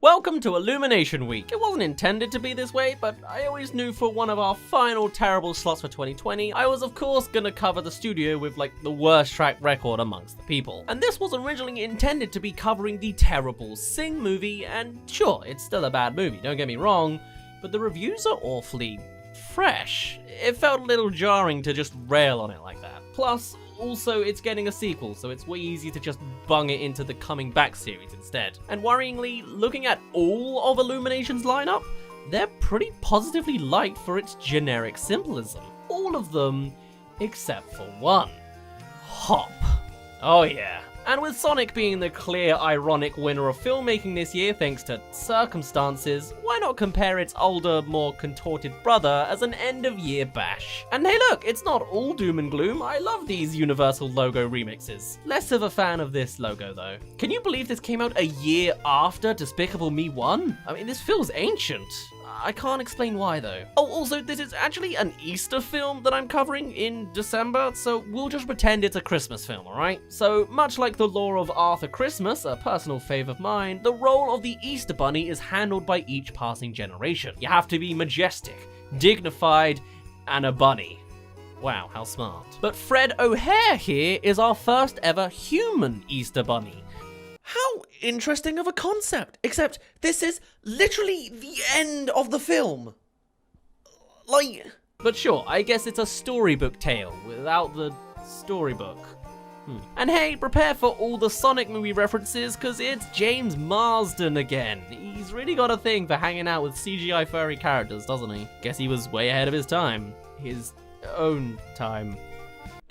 Welcome to Illumination Week. It wasn't intended to be this way, but I always knew for one of our final terrible slots for 2020, I was of course gonna cover the studio with like the worst track record amongst the people. And this was originally intended to be covering the terrible Sing movie, and sure, it's still a bad movie, don't get me wrong, but the reviews are awfully fresh. It felt a little jarring to just rail on it like that. Plus, also, it's getting a sequel, so it's way easier to just bung it into the Coming Back series instead. And worryingly, looking at all of Illumination's lineup, they're pretty positively liked for its generic symbolism. All of them, except for one. Hop. Oh yeah. And with Sonic being the clear, ironic winner of filmmaking this year thanks to circumstances, why not compare its older, more contorted brother as an end-of-year bash? And hey look, it's not all doom and gloom, I love these Universal logo remixes. Less of a fan of this logo though. Can you believe this came out a year after Despicable Me 1? I mean, this feels ancient. I can't explain why though. Oh, also, this is actually an Easter film that I'm covering in December, so we'll just pretend it's a Christmas film, alright? So, much like the lore of Arthur Christmas, a personal fave of mine, the role of the Easter Bunny is handled by each passing generation. You have to be majestic, dignified, and a bunny. Wow, how smart. But Fred O'Hare here is our first ever human Easter Bunny. How interesting of a concept, except this is literally the end of the film. But sure, I guess it's a storybook tale without the storybook. And hey, prepare for all the Sonic movie references, cause it's James Marsden again. He's really got a thing for hanging out with CGI furry characters, doesn't he? Guess he was way ahead of his time. His own time.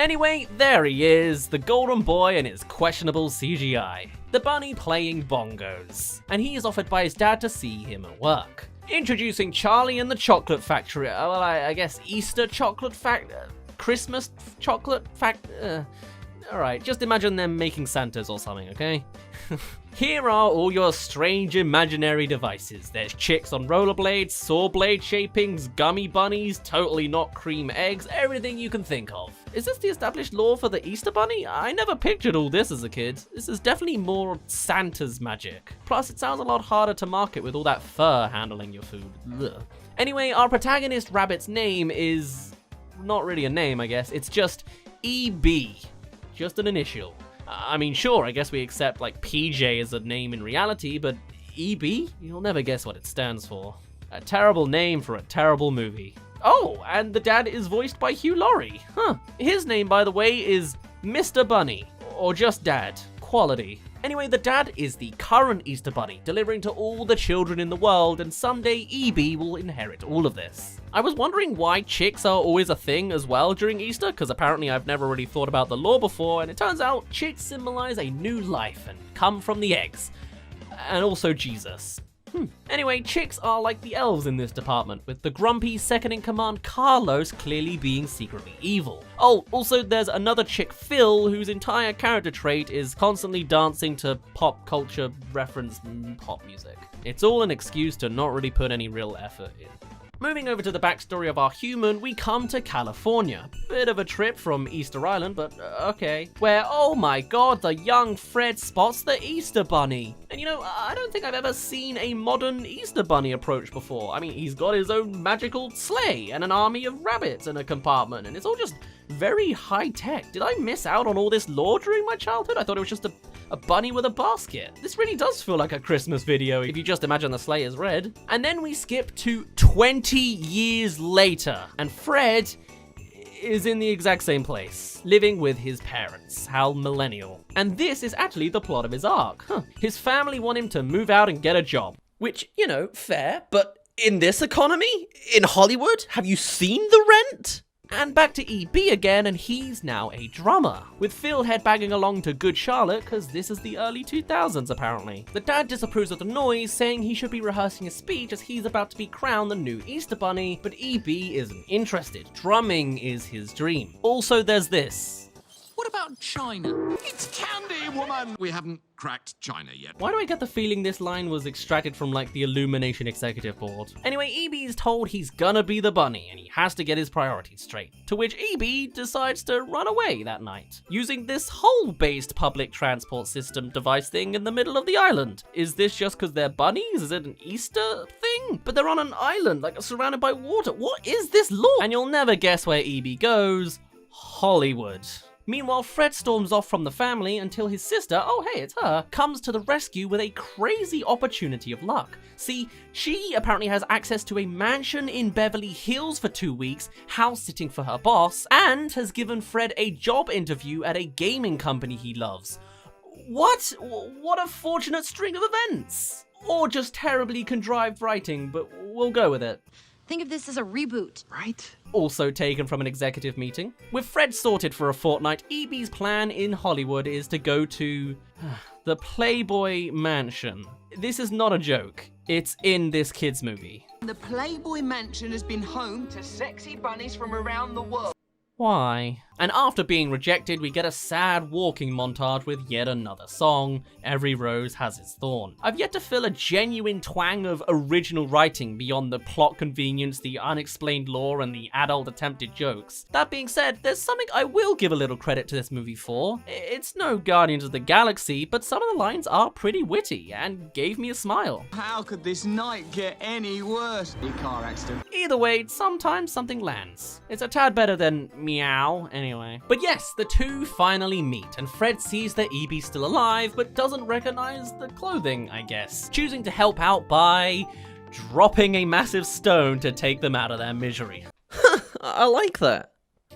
Anyway, there he is, the golden boy and his questionable CGI. The bunny playing bongos. And he is offered by his dad to see him at work. Introducing Charlie and the Chocolate Factory. Well, I guess Easter Chocolate Christmas Chocolate Alright, just imagine them making Santas or something, okay? Here are all your strange imaginary devices. There's chicks on rollerblades, saw blade shapings, gummy bunnies, totally not cream eggs, everything you can think of. Is this the established lore for the Easter Bunny? I never pictured all this as a kid. This is definitely more Santa's magic. Plus, it sounds a lot harder to market with all that fur handling your food. Ugh. Anyway, our protagonist rabbit's name is not really a name, I guess. It's just EB. Just an initial. I mean, sure, I guess we accept like PJ as a name in reality, but EB? You'll never guess what it stands for. A terrible name for a terrible movie. Oh, and the dad is voiced by Hugh Laurie. Huh. His name, by the way, is Mr. Bunny. Or just Dad. Quality. Anyway, the dad is the current Easter Bunny, delivering to all the children in the world, and someday EB will inherit all of this. I was wondering why chicks are always a thing as well during Easter, because apparently I've never really thought about the lore before, and it turns out chicks symbolize a new life and come from the eggs. And also Jesus. Anyway, chicks are like the elves in this department, with the grumpy second-in-command Carlos clearly being secretly evil. Oh, also there's another chick, Phil, whose entire character trait is constantly dancing to pop culture reference pop music. It's all an excuse to not really put any real effort in. Moving over to the backstory of our human, we come to California. Bit of a trip from Easter Island, but okay. Where, oh my god, the young Fred spots the Easter Bunny. And you know, I don't think I've ever seen a modern Easter Bunny approach before. I mean, he's got his own magical sleigh and an army of rabbits in a compartment, and it's all just very high-tech. Did I miss out on all this lore during my childhood? I thought it was just a bunny with a basket. This really does feel like a Christmas video if you just imagine the sleigh is red. And then we skip to 20 years later, and Fred is in the exact same place, living with his parents. How millennial. And this is actually the plot of his arc. His family want him to move out and get a job. Which, you know, fair, but in this economy? In Hollywood? Have you seen The Rent? And back to EB again, and he's now a drummer, with Phil headbanging along to Good Charlotte, cause this is the early 2000s apparently. The dad disapproves of the noise, saying he should be rehearsing a speech as he's about to be crowned the new Easter Bunny, but EB isn't interested. Drumming is his dream. Also there's this. What about China? It's candy, woman! We haven't cracked China yet. Why do I get the feeling this line was extracted from like the Illumination executive board? Anyway, EB's told he's gonna be the bunny and he has to get his priorities straight, to which EB decides to run away that night, using this hole-based public transport system device thing in the middle of the island. Is this just because they're bunnies? Is it an Easter thing? But they're on an island, like surrounded by water. What is this lore? And you'll never guess where EB goes. Hollywood. Meanwhile, Fred storms off from the family until his sister, oh hey, it's her, comes to the rescue with a crazy opportunity of luck. See, she apparently has access to a mansion in Beverly Hills for 2 weeks, house sitting for her boss, and has given Fred a job interview at a gaming company he loves. What? What a fortunate string of events! Or just terribly contrived writing, but we'll go with it. Think of this as a reboot. Right? Also taken from an executive meeting. With Fred sorted for a fortnight, EB's plan in Hollywood is to go to the Playboy Mansion. This is not a joke. It's in this kid's movie. The Playboy Mansion has been home to sexy bunnies from around the world. Why? And after being rejected, we get a sad walking montage with yet another song, Every Rose Has Its Thorn. I've yet to feel a genuine twang of original writing beyond the plot convenience, the unexplained lore, and the adult attempted jokes. That being said, there's something I will give a little credit to this movie for. It's no Guardians of the Galaxy, but some of the lines are pretty witty and gave me a smile. How could this night get any worse? A car accident. Either way, sometimes something lands. It's a tad better than meow, anyway. But yes, the two finally meet, and Fred sees that EB's still alive, but doesn't recognize the clothing, I guess. Choosing to help out by dropping a massive stone to take them out of their misery. I like that.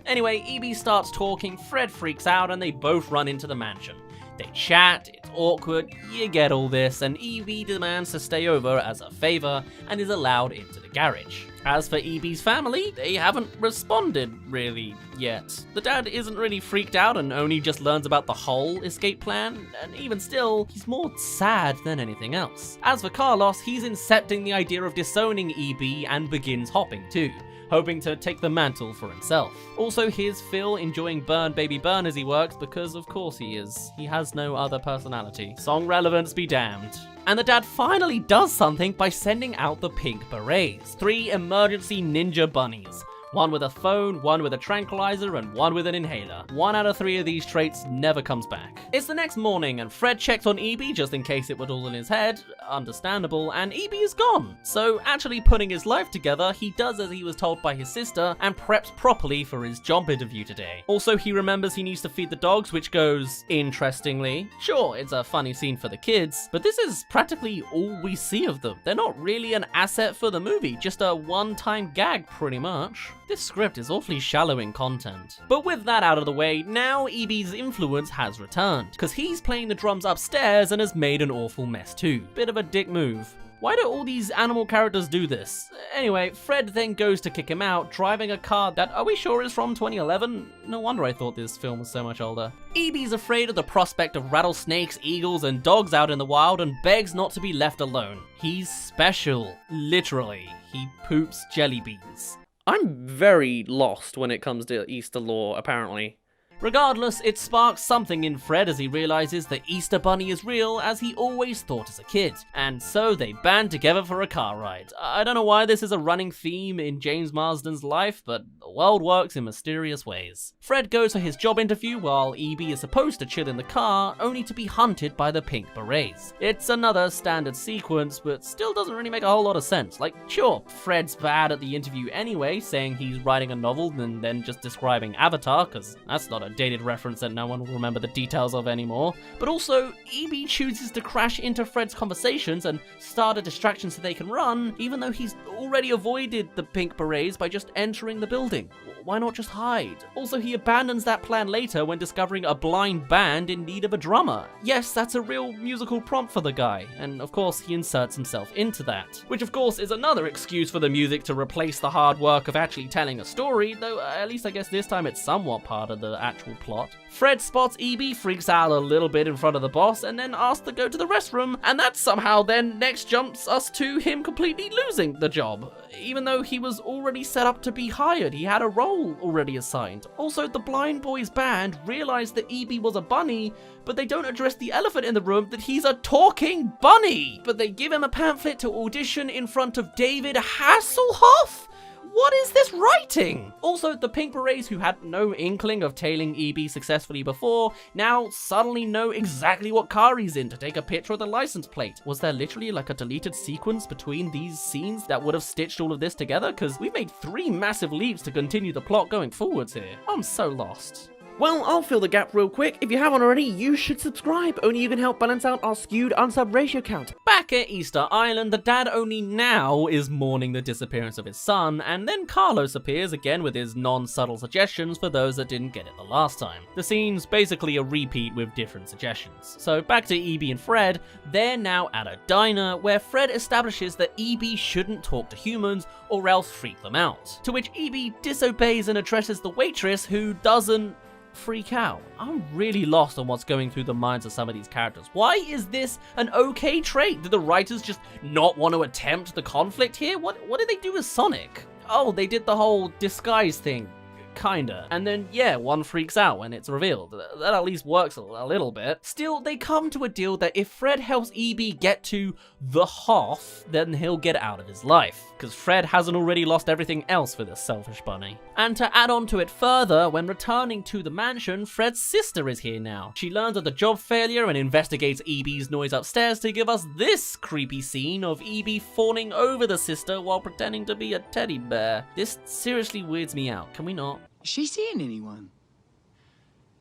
Anyway, EB starts talking, Fred freaks out, and they both run into the mansion. They chat, it's awkward, you get all this, and EB demands to stay over as a favor and is allowed into the garage. As for EB's family, they haven't responded really yet. The dad isn't really freaked out and only just learns about the whole escape plan, and even still, he's more sad than anything else. As for Carlos, he's incepting the idea of disowning EB and begins hopping too, hoping to take the mantle for himself. Also, here's Phil enjoying Burn Baby Burn as he works, because of course he is. He has no other personality. Song relevance be damned. And the dad finally does something by sending out the pink berets. 3 emergency ninja bunnies. One with a phone, one with a tranquilizer, and one with an inhaler. 1 out of 3 of these traits never comes back. It's the next morning, and Fred checks on EB just in case it was all in his head. Understandable, and EB is gone. So, actually putting his life together, he does as he was told by his sister, and preps properly for his job interview today. Also, he remembers he needs to feed the dogs, which goes, interestingly. Sure, it's a funny scene for the kids, but this is practically all we see of them. They're not really an asset for the movie, just a one-time gag, pretty much. This script is awfully shallow in content. But with that out of the way, now EB's influence has returned, because he's playing the drums upstairs and has made an awful mess too. Bit of a dick move. Why do all these animal characters do this? Anyway, Fred then goes to kick him out, driving a car that, are we sure is from 2011? No wonder I thought this film was so much older. EB's afraid of the prospect of rattlesnakes, eagles, and dogs out in the wild and begs not to be left alone. He's special. Literally. He poops jelly beans. I'm very lost when it comes to Easter lore, apparently. Regardless, it sparks something in Fred as he realizes the Easter Bunny is real, as he always thought as a kid. And so they band together for a car ride. I don't know why this is a running theme in James Marsden's life, but the world works in mysterious ways. Fred goes for his job interview while EB is supposed to chill in the car, only to be hunted by the pink berets. It's another standard sequence, but still doesn't really make a whole lot of sense. Like, sure, Fred's bad at the interview anyway, saying he's writing a novel and then just describing Avatar, because that's not a dated reference that no one will remember the details of anymore. But also, EB chooses to crash into Fred's conversations and start a distraction so they can run, even though he's already avoided the pink berets by just entering the building. Why not just hide? Also, he abandons that plan later when discovering a blind band in need of a drummer. Yes, that's a real musical prompt for the guy, and of course he inserts himself into that. Which of course is another excuse for the music to replace the hard work of actually telling a story, though at least I guess this time it's somewhat part of the actual actual plot. Fred spots EB, freaks out a little bit in front of the boss, and then asks to go to the restroom, and that somehow then next jumps us to him completely losing the job. Even though he was already set up to be hired, he had a role already assigned. Also, the Blind Boys band realized that EB was a bunny, but they don't address the elephant in the room that he's a talking bunny. But they give him a pamphlet to audition in front of David Hasselhoff? What is this writing? Also, the Pink Berets, who had no inkling of tailing EB successfully before, now suddenly know exactly what car he's in to take a picture of the license plate. Was there literally like a deleted sequence between these scenes that would have stitched all of this together? Because we made 3 massive leaps to continue the plot going forwards here. I'm so lost. Well, I'll fill the gap real quick. If you haven't already, you should subscribe. Only you can help balance out our skewed unsub ratio count. Back at Easter Island, the dad only now is mourning the disappearance of his son, and then Carlos appears again with his non-subtle suggestions for those that didn't get it the last time. The scene's basically a repeat with different suggestions. So back to EB and Fred, they're now at a diner where Fred establishes that EB shouldn't talk to humans or else freak them out. To which EB disobeys and addresses the waitress, who doesn't freak out. I'm really lost on what's going through the minds of some of these characters. Why is this an okay trait? Did the writers just not want to attempt the conflict here? What did they do with Sonic? Oh, they did the whole disguise thing. Kinda. And then, yeah, one freaks out when it's revealed. That at least works a little bit. Still, they come to a deal that if Fred helps EB get to the Hoff, then he'll get out of his life. Because Fred hasn't already lost everything else for this selfish bunny. And to add on to it further, when returning to the mansion, Fred's sister is here now. She learns of the job failure and investigates EB's noise upstairs to give us this creepy scene of EB fawning over the sister while pretending to be a teddy bear. This seriously weirds me out. Can we not? Is she seeing anyone?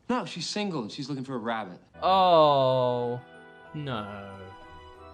No, she's single and she's looking for a rabbit. Oh, no.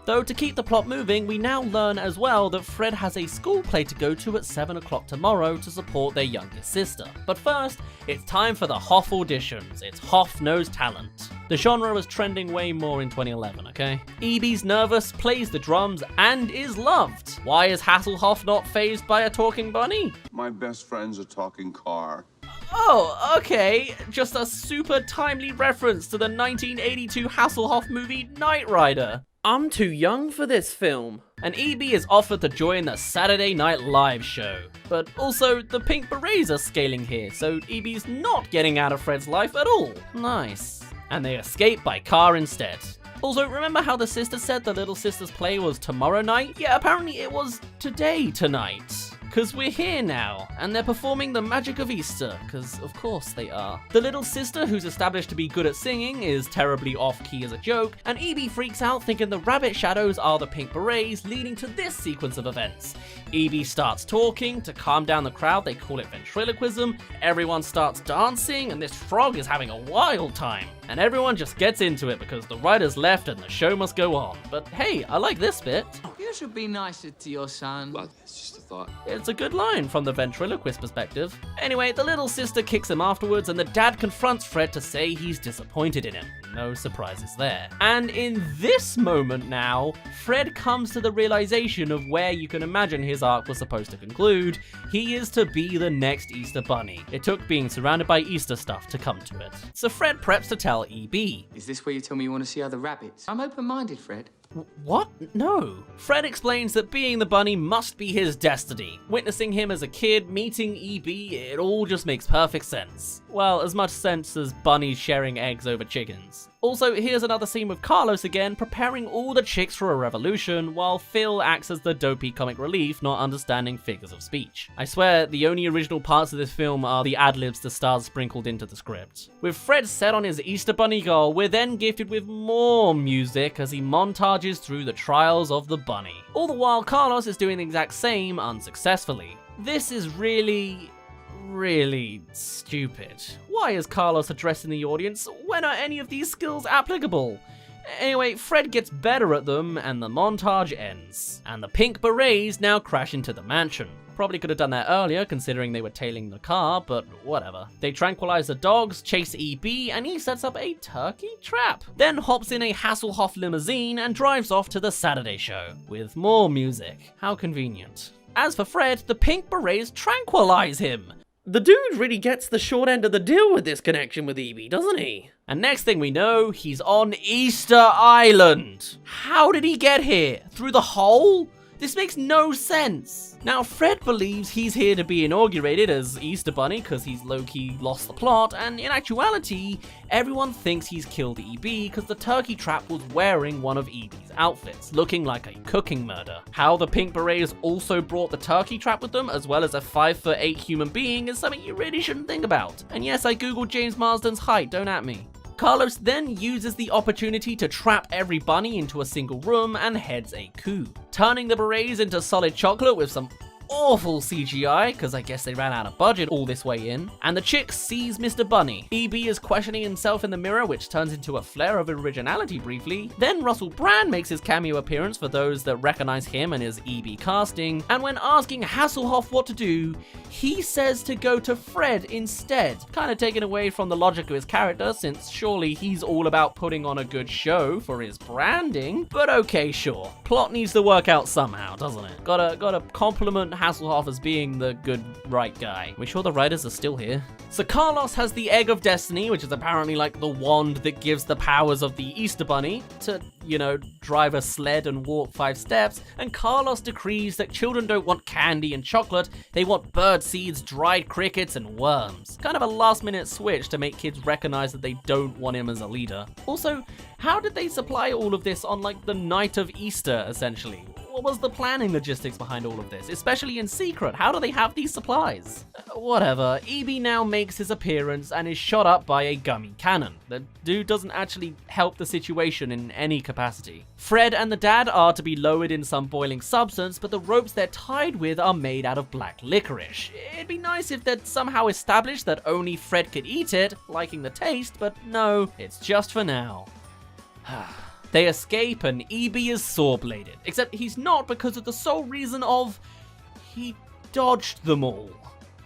Though to keep the plot moving, we now learn as well that Fred has a school play to go to at 7 o'clock tomorrow to support their youngest sister. But first, it's time for the Hoff auditions. It's Hoff Knows Talent. The genre was trending way more in 2011, okay? EB's nervous, plays the drums, and is loved. Why is Hasselhoff not fazed by a talking bunny? My best friend's a talking car. Oh, okay. Just a super timely reference to the 1982 Hasselhoff movie Knight Rider. I'm too young for this film. And EB is offered to join the Saturday Night Live show. But also, the Pink Berets are scaling here, so EB's not getting out of Fred's life at all. Nice. And they escape by car instead. Also, remember how the sister said the little sister's play was tomorrow night? Yeah, apparently it was today tonight. Because we're here now, and they're performing the magic of Easter, because of course they are. The little sister, who's established to be good at singing, is terribly off-key as a joke, and EB freaks out thinking the rabbit shadows are the Pink Berets, leading to this sequence of events. EB starts talking to calm down the crowd, they call it ventriloquism, everyone starts dancing, and this frog is having a wild time. And everyone just gets into it because the writers left and the show must go on. But hey, I like this bit. You should be nicer to your son. Well, it's just a thought. It's a good line from the ventriloquist perspective. Anyway, the little sister kicks him afterwards and the dad confronts Fred to say he's disappointed in him. No surprises there. And in this moment now, Fred comes to the realization of where you can imagine his arc was supposed to conclude. He is to be the next Easter bunny. It took being surrounded by Easter stuff to come to it. So Fred preps to tell EB. Is this where you tell me you want to see other rabbits? I'm open-minded, Fred. What? No. Fred explains that being the bunny must be his destiny. Witnessing him as a kid, meeting EB, it all just makes perfect sense. Well, as much sense as bunnies sharing eggs over chickens. Also, here's another scene with Carlos again, preparing all the chicks for a revolution, while Phil acts as the dopey comic relief, not understanding figures of speech. I swear, the only original parts of this film are the ad-libs the stars sprinkled into the script. With Fred set on his Easter bunny goal, we're then gifted with more music as he montages through the trials of the bunny. All the while, Carlos is doing the exact same unsuccessfully. This is really stupid. Why is Carlos addressing the audience? When are any of these skills applicable? Anyway, Fred gets better at them and the montage ends. And the Pink Berets now crash into the mansion. Probably could have done that earlier considering they were tailing the car, but whatever. They tranquilize the dogs, chase EB, and he sets up a turkey trap. Then hops in a Hasselhoff limousine and drives off to the Saturday show. With more music. How convenient. As for Fred, the Pink Berets tranquilize him. The dude really gets the short end of the deal with this connection with Evie, doesn't he? And next thing we know, he's on Easter Island. How did he get here? Through the hole? This makes no sense. Now, Fred believes he's here to be inaugurated as Easter Bunny because he's low-key lost the plot, and in actuality, everyone thinks he's killed EB because the turkey trap was wearing one of EB's outfits, looking like a cooking murder. How the Pink Berets also brought the turkey trap with them, as well as a 5'8" human being, is something you really shouldn't think about. And yes, I googled James Marsden's height, don't at me. Carlos then uses the opportunity to trap every bunny into a single room and heads a coup, turning the berets into solid chocolate with some awful CGI, because I guess they ran out of budget all this way in, and the chick sees Mr. Bunny. EB is questioning himself in the mirror, which turns into a flare of originality briefly. Then Russell Brand makes his cameo appearance for those that recognize him and his EB casting, and when asking Hasselhoff what to do, he says to go to Fred instead, kind of taken away from the logic of his character, since surely he's all about putting on a good show for his branding, but okay, sure. Plot needs to work out somehow, doesn't it? Gotta compliment Hasselhoff as being the good right guy. We sure the writers are still here? So Carlos has the Egg of Destiny, which is apparently like the wand that gives the powers of the Easter Bunny to, you know, drive a sled and walk 5 steps, and Carlos decrees that children don't want candy and chocolate, they want bird seeds, dried crickets, and worms. Kind of a last-minute switch to make kids recognize that they don't want him as a leader. Also, how did they supply all of this on like the night of Easter, essentially? What was the planning logistics behind all of this, especially in secret? How do they have these supplies? Whatever, EB now makes his appearance and is shot up by a gummy cannon. The dude doesn't actually help the situation in any capacity. Fred and the dad are to be lowered in some boiling substance, but the ropes they're tied with are made out of black licorice. It'd be nice if they'd somehow established that only Fred could eat it, liking the taste, but no, it's just for now. They escape and EB is saw-bladed, except he's not because of the sole reason of he dodged them all.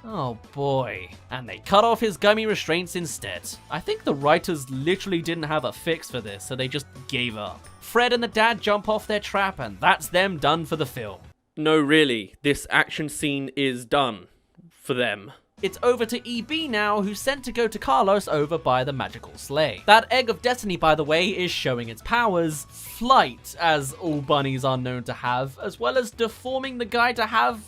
Oh boy. And they cut off his gummy restraints instead. I think the writers literally didn't have a fix for this, so they just gave up. Fred and the dad jump off their trap and that's them done for the film. No, really, this action scene is done for them. It's over to EB now, who's sent to go to Carlos over by the magical sleigh. That Egg of Destiny, by the way, is showing its powers. Flight, as all bunnies are known to have, as well as deforming the guy to have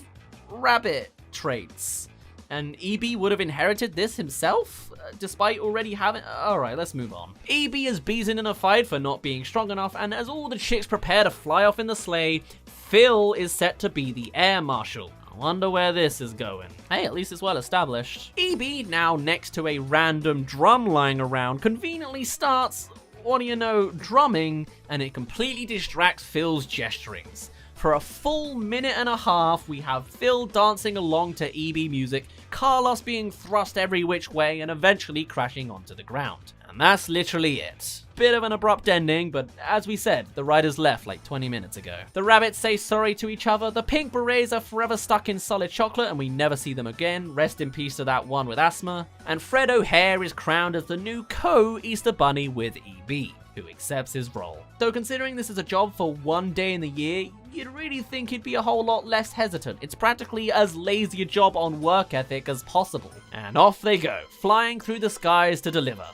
rabbit traits. And EB would have inherited this himself, despite already having... Alright, let's move on. EB is beaten in a fight for not being strong enough, and as all the chicks prepare to fly off in the sleigh, Phil is set to be the air marshal. I wonder where this is going. Hey, at least it's well established. EB, now next to a random drum lying around, conveniently starts, what do you know, drumming, and it completely distracts Phil's gesturings. For a full minute and a half, we have Phil dancing along to EB music, Carlos being thrust every which way, and eventually crashing onto the ground. And that's literally it. Bit of an abrupt ending, but as we said, the writers left like 20 minutes ago. The rabbits say sorry to each other, the Pink Berets are forever stuck in solid chocolate and we never see them again, rest in peace to that one with asthma, and Fred O'Hare is crowned as the new co-Easter Bunny with EB, who accepts his role. Though considering this is a job for one day in the year, you'd really think he'd be a whole lot less hesitant. It's practically as lazy a job on work ethic as possible. And off they go, flying through the skies to deliver.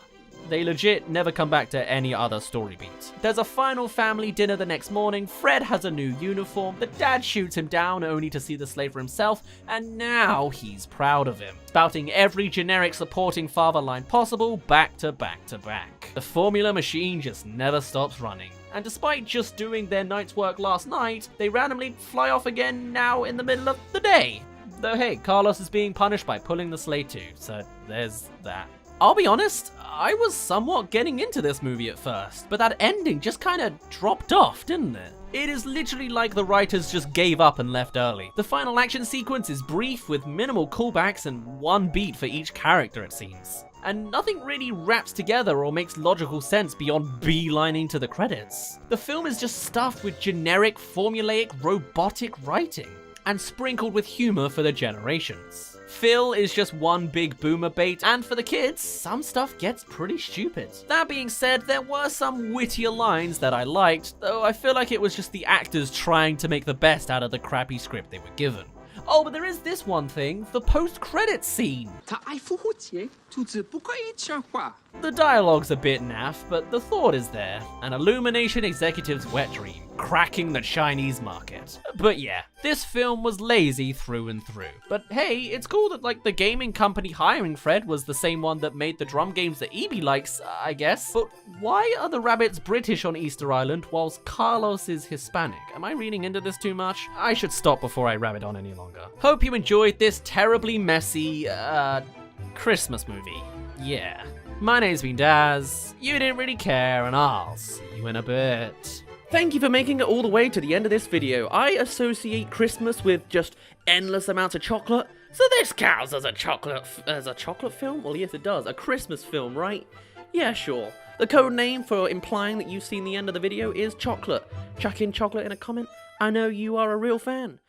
They legit never come back to any other story beat. There's a final family dinner the next morning, Fred has a new uniform, the dad shoots him down only to see the sleigh for himself, and now he's proud of him, spouting every generic supporting father line possible back to back to back. The formula machine just never stops running. And despite just doing their night's work last night, they randomly fly off again now in the middle of the day. Though hey, Carlos is being punished by pulling the sleigh too, so there's that. I'll be honest, I was somewhat getting into this movie at first, but that ending just kind of dropped off, didn't it? It is literally like the writers just gave up and left early. The final action sequence is brief with minimal callbacks and one beat for each character, it seems. And nothing really wraps together or makes logical sense beyond beelining to the credits. The film is just stuffed with generic, formulaic, robotic writing, and sprinkled with humor for the generations. Phil is just one big boomer bait, and for the kids, some stuff gets pretty stupid. That being said, there were some wittier lines that I liked, though I feel like it was just the actors trying to make the best out of the crappy script they were given. Oh, but there is this one thing, the post-credits scene. The dialogue's a bit naff, but the thought is there. An Illumination executive's wet dream, cracking the Chinese market. But yeah, this film was lazy through and through. But hey, it's cool that like the gaming company hiring Fred was the same one that made the drum games that Evie likes, I guess. But why are the rabbits British on Easter Island whilst Carlos is Hispanic? Am I reading into this too much? I should stop before I rabbit on any longer. Hope you enjoyed this terribly messy, Christmas movie. Yeah. My name's been Daz, you didn't really care, and I'll see you in a bit. Thank you for making it all the way to the end of this video. I associate Christmas with just endless amounts of chocolate, so this counts as a chocolate film? Well, yes it does, a Christmas film, right? Yeah, sure. The code name for implying that you've seen the end of the video is chocolate. Chuck in chocolate in a comment. I know you are a real fan.